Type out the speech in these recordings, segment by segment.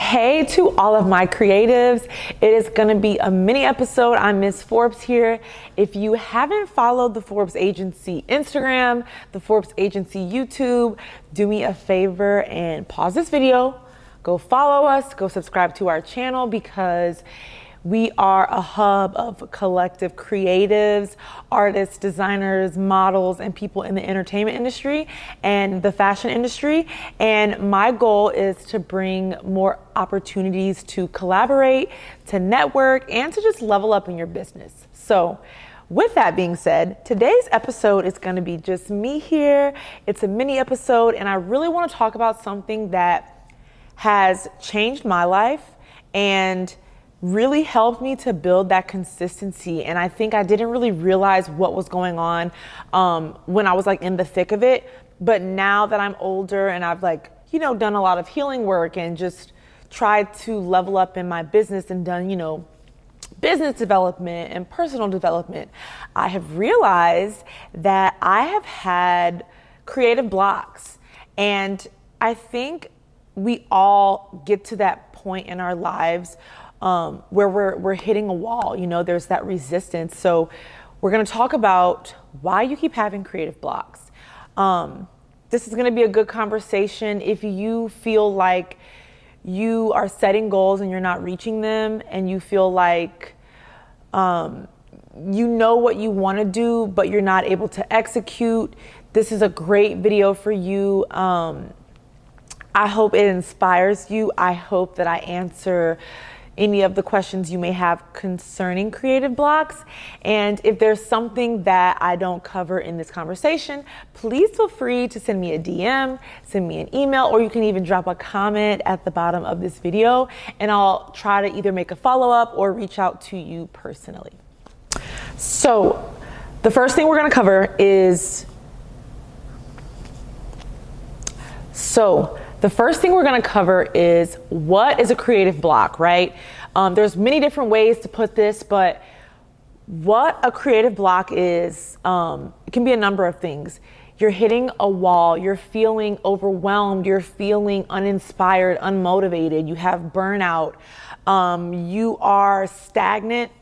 Hey to all of my creatives. It is going to be a mini episode. I'm Miss Forbes here. If you haven't followed the Forbes Agency Instagram, the Forbes Agency YouTube, do me a favor and pause this video. Go follow us, go subscribe to our channel because we are a hub of collective creatives, artists, designers, models, and people in the entertainment industry and the fashion industry. And my goal is to bring more opportunities to collaborate, to network, and to just level up in your business. So with that being said, today's episode is going to be just me here. It's a mini episode, and I really want to talk about something that has changed my life and really helped me to build that consistency. And I think I didn't really realize what was going on when I was in the thick of it. But now that I'm older and I've done a lot of healing work and just tried to level up in my business and done, business development and personal development, I have realized that I have had creative blocks. And I think we all get to that point in our lives where we're hitting a wall. There's that resistance. So we're going to talk about why you keep having creative blocks. This is going to be a good conversation. If you feel like you are setting goals and you're not reaching them, and you feel like you know what you want to do, but you're not able to execute, this is a great video for you. I hope it inspires you. I hope that I answer any of the questions you may have concerning creative blocks. And if there's something that I don't cover in this conversation, please feel free to send me a DM, send me an email, or you can even drop a comment at the bottom of this video, and I'll try to either make a follow-up or reach out to you personally. So the first thing we're gonna cover is, what is a creative block, right? There's many different ways to put this, but what a creative block is, it can be a number of things. You're hitting a wall, you're feeling overwhelmed, you're feeling uninspired, unmotivated, you have burnout, you are stagnant,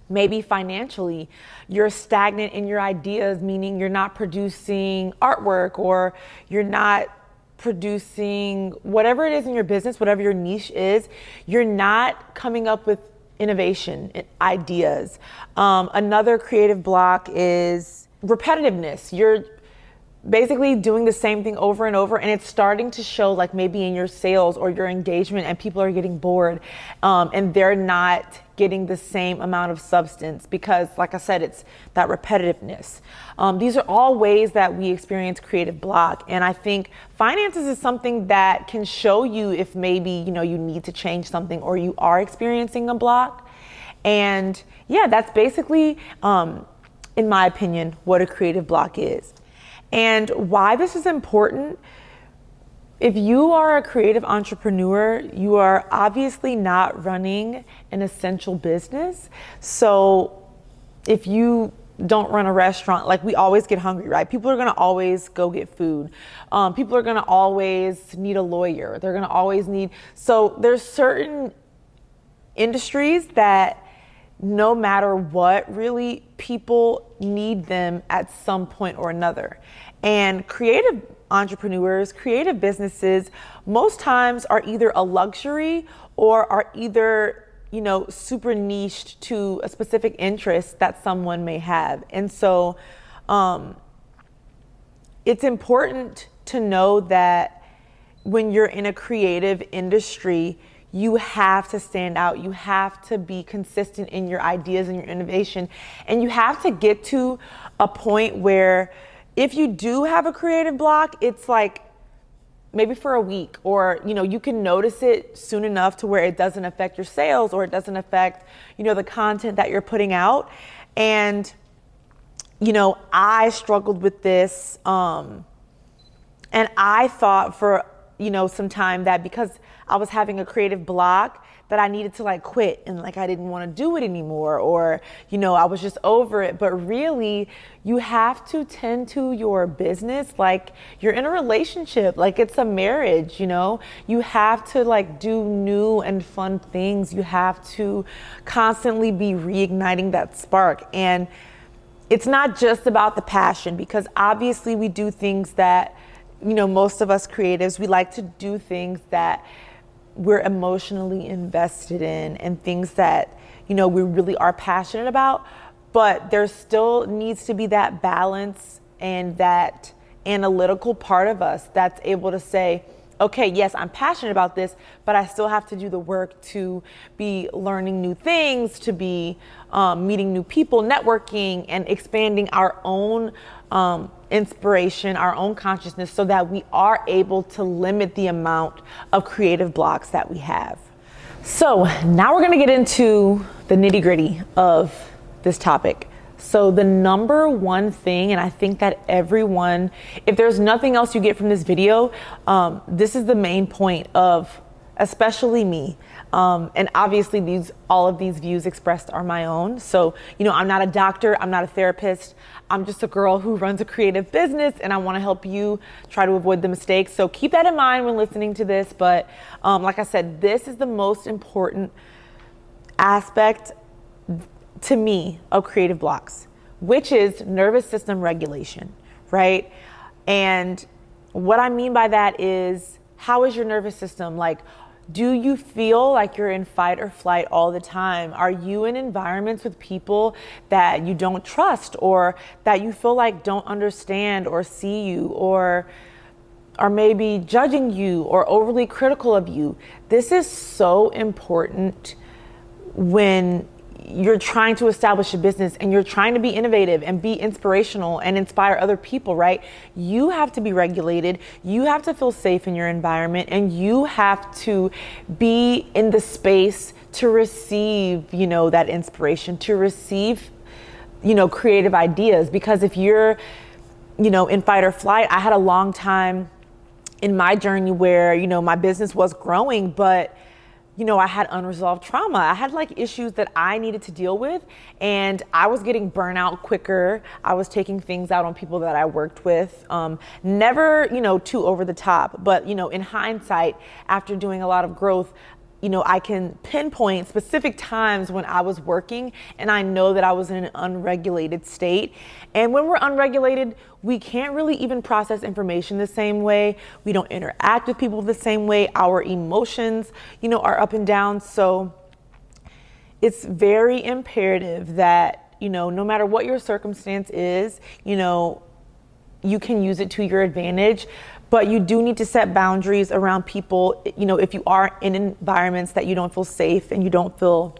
maybe financially, you're stagnant in your ideas, meaning you're not producing artwork, or you're not producing whatever it is in your business, whatever your niche is, you're not coming up with innovation ideas. Another creative block is repetitiveness. You're basically doing the same thing over and over, and it's starting to show maybe in your sales or your engagement, and people are getting bored and they're not getting the same amount of substance because, like I said, it's that repetitiveness. These are all ways that we experience creative block. And I think finances is something that can show you if maybe, you need to change something or you are experiencing a block. And yeah, that's basically, in my opinion, what a creative block is. And why this is important: if you are a creative entrepreneur, you are obviously not running an essential business. So if you don't run a restaurant, we always get hungry, right? People are going to always go get food. People are going to always need a lawyer. They're going to always need, so there's certain industries that no matter what, really, people need them at some point or another. And creative entrepreneurs, creative businesses, most times are either a luxury or are either, super niched to a specific interest that someone may have. And so it's important to know that when you're in a creative industry, you have to stand out. You have to be consistent in your ideas and your innovation. And you have to get to a point where if you do have a creative block, it's maybe for a week, or, you can notice it soon enough to where it doesn't affect your sales, or it doesn't affect, the content that you're putting out. And, I struggled with this. And I thought for some time that because I was having a creative block that I needed to like quit and like I didn't want to do it anymore, or I was just over it. But really, you have to tend to your business like you're in a relationship, like it's a marriage. You have to like do new and fun things. You have to constantly be reigniting that spark. And it's not just about the passion, because obviously we do things that most of us creatives, we like to do things that we're emotionally invested in and things that, we really are passionate about. But there still needs to be that balance and that analytical part of us that's able to say, okay, yes, I'm passionate about this, but I still have to do the work to be learning new things, to be meeting new people, networking, and expanding our own inspiration, our own consciousness, so that we are able to limit the amount of creative blocks that we have. So now we're gonna get into the nitty-gritty of this topic. So the number one thing, and I think that everyone, if there's nothing else you get from this video, this is the main point of, especially me. And obviously all of these views expressed are my own. So, I'm not a doctor, I'm not a therapist. I'm just a girl who runs a creative business, and I want to help you try to avoid the mistakes. So keep that in mind when listening to this. But like I said, this is the most important aspect to me of creative blocks, which is nervous system regulation, right? And what I mean by that is, how is your nervous system? Like, do you feel like you're in fight or flight all the time? Are you in environments with people that you don't trust, or that you feel like don't understand or see you, or are maybe judging you or overly critical of you? This is so important when you're trying to establish a business and you're trying to be innovative and be inspirational and inspire other people, right? You have to be regulated. You have to feel safe in your environment, and you have to be in the space to receive, that inspiration, to receive, creative ideas. Because if you're, in fight or flight, I had a long time in my journey where, my business was growing, but I had unresolved trauma. I had like issues that I needed to deal with, and I was getting burnout quicker. I was taking things out on people that I worked with. Never, too over the top, but, in hindsight, after doing a lot of growth, I can pinpoint specific times when I was working and I know that I was in an unregulated state. And when we're unregulated, we can't really even process information the same way. We don't interact with people the same way. Our emotions, are up and down. So it's very imperative that, no matter what your circumstance is, you can use it to your advantage. But you do need to set boundaries around people, if you are in environments that you don't feel safe and you don't feel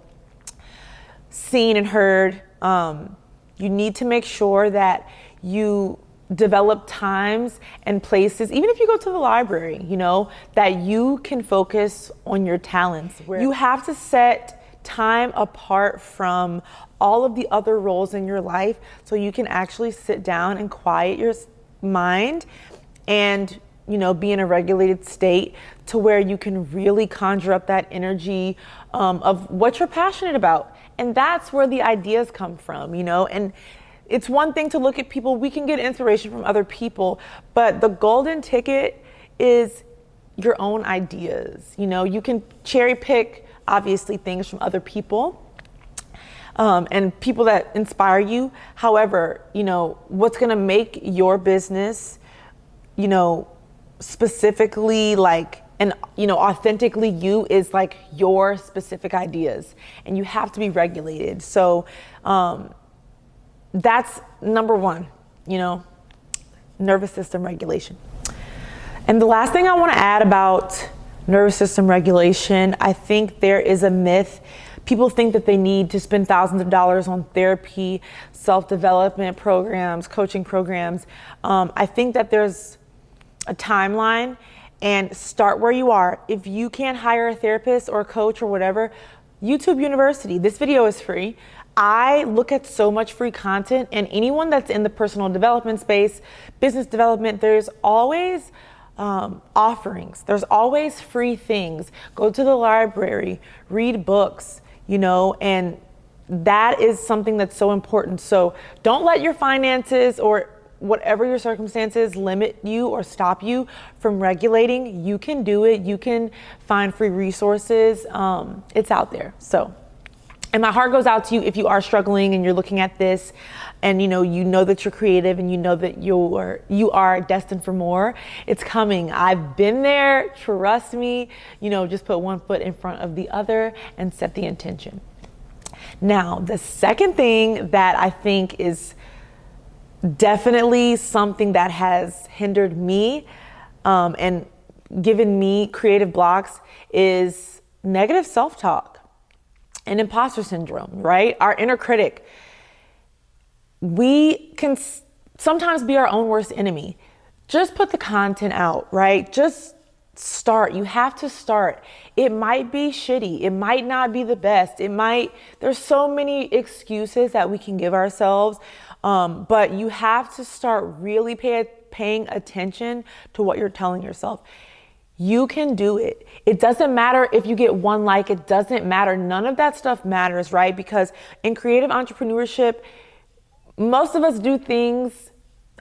seen and heard. You need to make sure that you develop times and places, even if you go to the library, that you can focus on your talents. You have to set time apart from all of the other roles in your life so you can actually sit down and quiet your mind and be in a regulated state to where you can really conjure up that energy of what you're passionate about. And that's where the ideas come from, and it's one thing to look at people. We can get inspiration from other people, but the golden ticket is your own ideas. You can cherry pick, obviously, things from other people and people that inspire you. However, what's going to make your business, specifically and authentically you is like your specific ideas, and you have to be regulated. So that's number one, nervous system regulation. And the last thing I want to add about nervous system regulation, I think there is a myth. People think that they need to spend thousands of dollars on therapy, self-development programs, coaching programs. I think that there's a timeline, and start where you are. If you can't hire a therapist or a coach or whatever, YouTube University, this video is free. I look at so much free content, and anyone that's in the personal development space, business development, there's always offerings. There's always free things. Go to the library, read books, and that is something that's so important. So don't let your finances or whatever your circumstances limit you or stop you from regulating. You can do it. You can find free resources. It's out there. And my heart goes out to you if you are struggling and you're looking at this and you know that you're creative and you know that you are destined for more. It's coming. I've been there. Trust me. Just put one foot in front of the other and set the intention. Now, the second thing that I think is definitely something that has hindered me and given me creative blocks is negative self-talk and imposter syndrome, right? Our inner critic. We can sometimes be our own worst enemy. Just put the content out, right? Just start. You have to start. It might be shitty. It might not be the best. There's so many excuses that we can give ourselves. But you have to start really paying attention to what you're telling yourself. You can do it. It doesn't matter if you get one like, it doesn't matter. None of that stuff matters, right? Because in creative entrepreneurship, most of us do things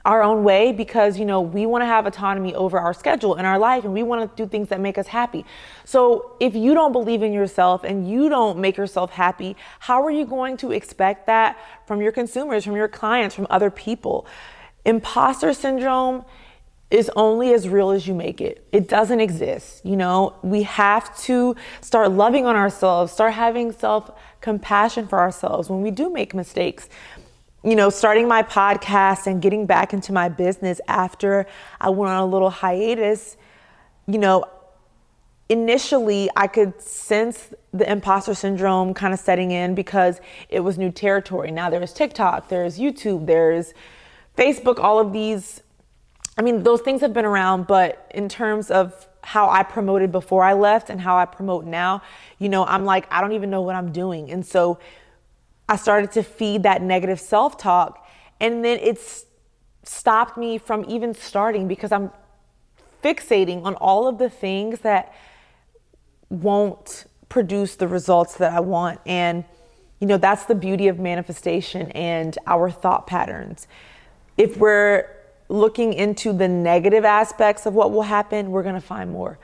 our own way because, we want to have autonomy over our schedule and our life, and we want to do things that make us happy. So if you don't believe in yourself and you don't make yourself happy, how are you going to expect that from your consumers, from your clients, from other people? Imposter syndrome is only as real as you make it. It doesn't exist. We have to start loving on ourselves, start having self-compassion for ourselves when we do make mistakes. Starting my podcast and getting back into my business after I went on a little hiatus, initially I could sense the imposter syndrome kind of setting in because it was new territory. Now there's TikTok, there's YouTube, there's Facebook, all of these. Those things have been around, but in terms of how I promoted before I left and how I promote now, I'm like, I don't even know what I'm doing. And so I started to feed that negative self-talk, and then it's stopped me from even starting because I'm fixating on all of the things that won't produce the results that I want. And, that's the beauty of manifestation and our thought patterns. If we're looking into the negative aspects of what will happen, we're going to find more.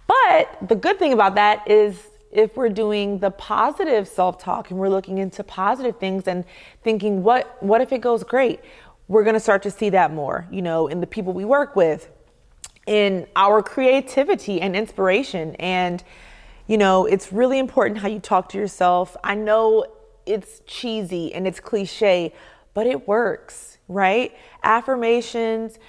But the good thing about that is if we're doing the positive self-talk and we're looking into positive things and thinking, what if it goes great? We're going to start to see that more, in the people we work with, in our creativity and inspiration. And, it's really important how you talk to yourself. I know it's cheesy and it's cliche, but it works, right? Affirmations,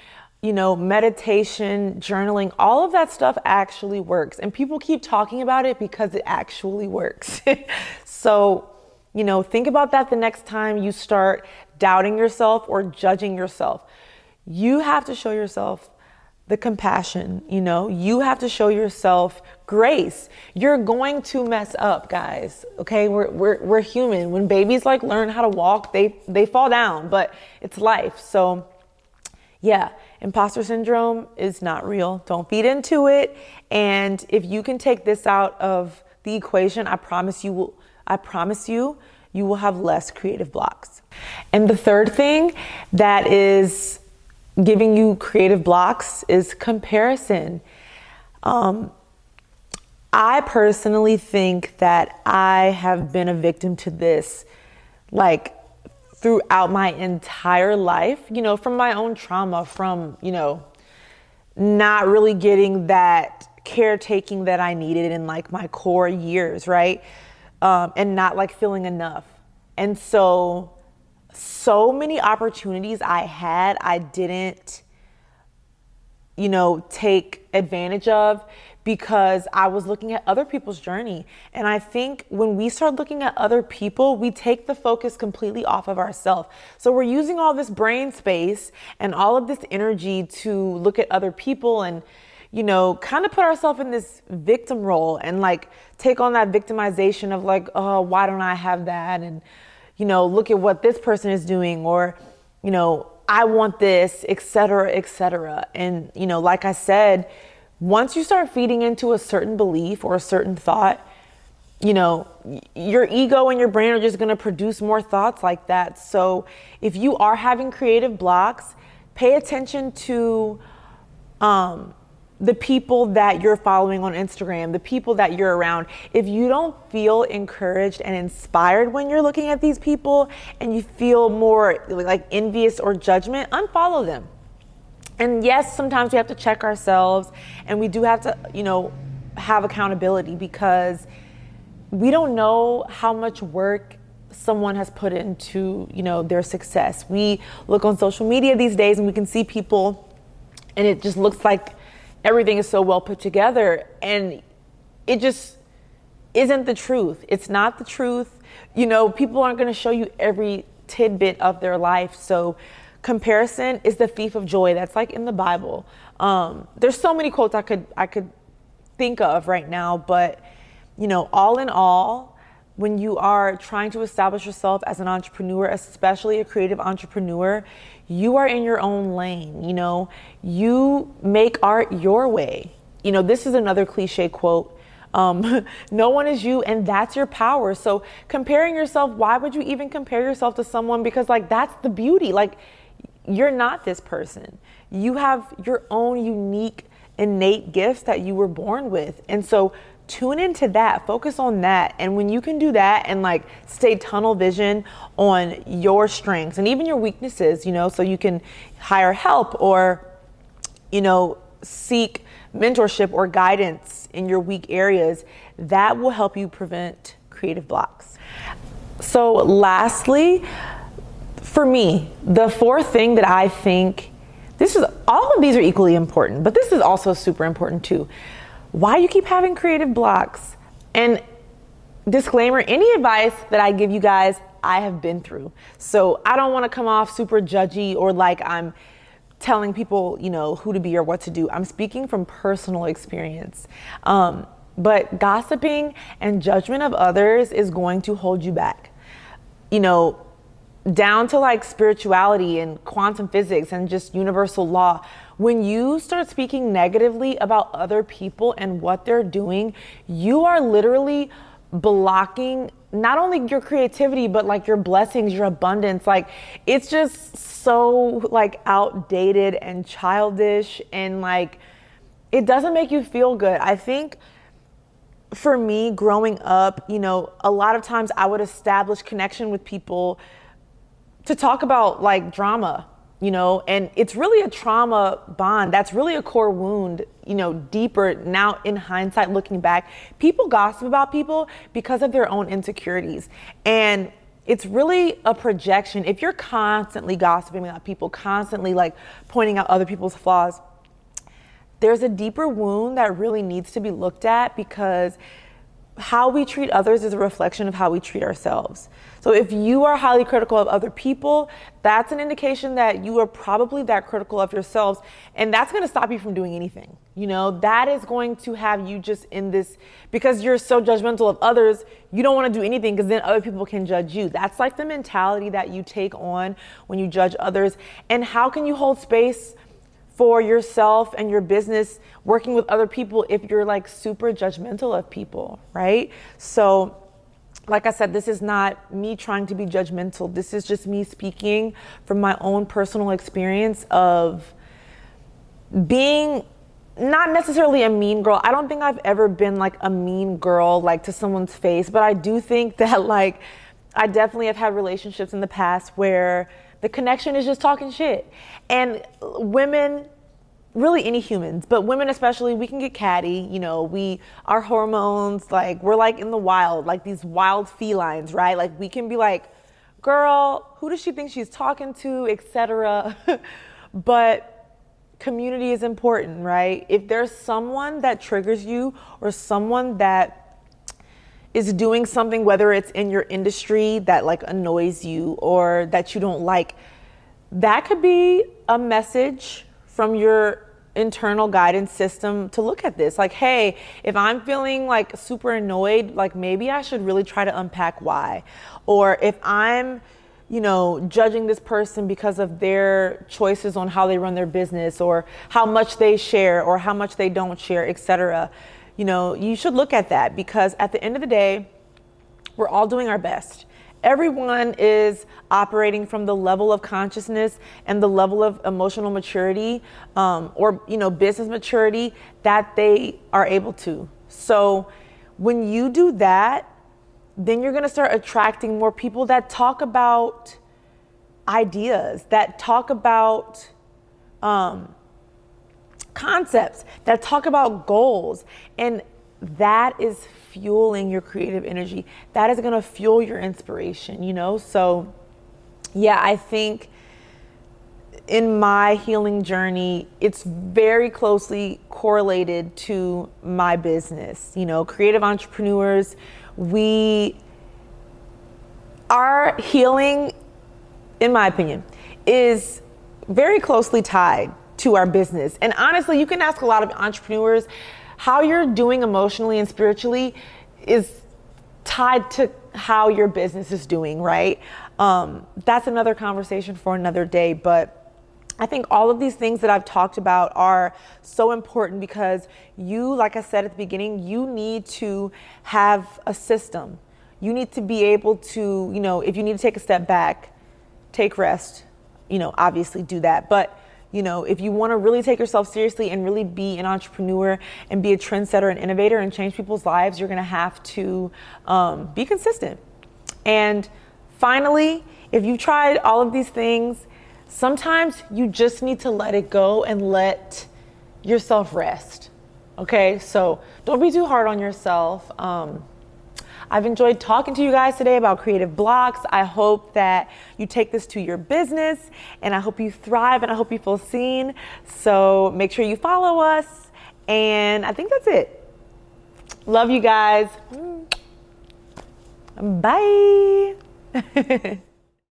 meditation, journaling, all of that stuff actually works. And people keep talking about it because it actually works. So, think about that the next time you start doubting yourself or judging yourself. You have to show yourself the compassion, you have to show yourself grace. You're going to mess up, guys. Okay. We're human. When babies learn how to walk, they fall down, but it's life. So yeah, imposter syndrome is not real. Don't feed into it. And if you can take this out of the equation, I promise you, you will have less creative blocks. And the third thing that is giving you creative blocks is comparison. I personally think that I have been a victim to this, throughout my entire life, from my own trauma, from, not really getting that caretaking that I needed in my core years, right? And not feeling enough. And so many opportunities I had, I didn't, take advantage of because I was looking at other people's journey. And I think when we start looking at other people, we take the focus completely off of ourselves. So we're using all this brain space and all of this energy to look at other people and, kind of put ourselves in this victim role and take on that victimization of oh, why don't I have that? And, look at what this person is doing, or, I want this, et cetera, et cetera. And, you know, like I said, once you start feeding into a certain belief or a certain thought, you know, your ego and your brain are just going to produce more thoughts like that. So if you are having creative blocks, pay attention to the people that you're following on Instagram, the people that you're around. If you don't feel encouraged and inspired when you're looking at these people and you feel more like envious or judgment, unfollow them. And yes, sometimes we have to check ourselves, and we do have to, you know, have accountability, because we don't know how much work someone has put into, you know, their success. We look on social media these days and we can see people and it just looks like everything is so well put together, and it just isn't the truth. It's not the truth. You know, people aren't going to show you every tidbit of their life. So comparison is the thief of joy. That's like in the Bible. There's so many quotes I could think of right now, but you know, all in all, when you are trying to establish yourself as an entrepreneur, especially a creative entrepreneur, you are in your own lane. You know, you make art your way. You know, this is another cliche quote. No one is you, and that's your power. So comparing yourself, why would you even compare yourself to someone? Because like, that's the beauty. Like, you're not this person. You have your own unique, innate gifts that you were born with. And so tune into that, focus on that. And when you can do that and like stay tunnel vision on your strengths and even your weaknesses, you know, so you can hire help or, you know, seek mentorship or guidance in your weak areas, that will help you prevent creative blocks. So lastly, for me, the fourth thing that I think, all of these are equally important, but this is also super important too. Why you keep having creative blocks. And disclaimer, any advice that I give you guys, I have been through. So I don't want to come off super judgy or like I'm telling people, you know, who to be or what to do. I'm speaking from personal experience. But gossiping and judgment of others is going to hold you back. You know, down to like spirituality and quantum physics and just universal law. When you start speaking negatively about other people and what they're doing, you are literally blocking not only your creativity, but like your blessings, your abundance. Like, it's just so like outdated and childish, and like, it doesn't make you feel good. I think for me growing up, you know, a lot of times I would establish connection with people to talk about like drama, you know, and it's really a trauma bond. That's really a core wound, you know, deeper now in hindsight, looking back. People gossip about people because of their own insecurities. And it's really a projection. If you're constantly gossiping about people, constantly like pointing out other people's flaws, there's a deeper wound that really needs to be looked at, because how we treat others is a reflection of how we treat ourselves. So if you are highly critical of other people, that's an indication that you are probably that critical of yourselves, and that's going to stop you from doing anything. You know, that is going to have you just in this, because you're so judgmental of others, you don't want to do anything because then other people can judge you. That's like the mentality that you take on when you judge others. And how can you hold space for yourself and your business working with other people if you're like super judgmental of people, right? So like I said, this is not me trying to be judgmental. This is just me speaking from my own personal experience of being not necessarily a mean girl. I don't think I've ever been like a mean girl, like to someone's face, but I do think that like I definitely have had relationships in the past where the connection is just talking shit. And women, really any humans, but women especially, we can get catty, you know, our hormones, like we're like in the wild, like these wild felines, right? Like we can be like, girl, who does she think she's talking to, etc. But community is important, right? If there's someone that triggers you or someone that is doing something, whether it's in your industry that like annoys you or that you don't like, that could be a message from your internal guidance system to look at this. Like, hey, if I'm feeling like super annoyed, like maybe I should really try to unpack why. Or if I'm judging this person because of their choices on how they run their business or how much they share or how much they don't share, etc. You should look at that, because at the end of the day, we're all doing our best. Everyone is operating from the level of consciousness and the level of emotional maturity, or business maturity that they are able to. So when you do that, then you're going to start attracting more people that talk about ideas, that talk about concepts, that talk about goals. And that is fueling your creative energy. That is going to fuel your inspiration, So yeah, I think in my healing journey, it's very closely correlated to my business. Creative entrepreneurs, our healing, in my opinion, is very closely tied to our business. And honestly, you can ask a lot of entrepreneurs, how you're doing emotionally and spiritually is tied to how your business is doing, right? That's another conversation for another day. But I think all of these things that I've talked about are so important, because you, like I said at the beginning, you need to have a system. You need to be able to, if you need to take a step back, take rest, obviously do that. But, if you want to really take yourself seriously and really be an entrepreneur and be a trendsetter and innovator and change people's lives, you're going to have to be consistent. And finally, if you've tried all of these things, sometimes you just need to let it go and let yourself rest. Okay, so don't be too hard on yourself. I've enjoyed talking to you guys today about creative blocks. I hope that you take this to your business, and I hope you thrive, and I hope you feel seen. So make sure you follow us, and I think that's it. Love you guys. Bye.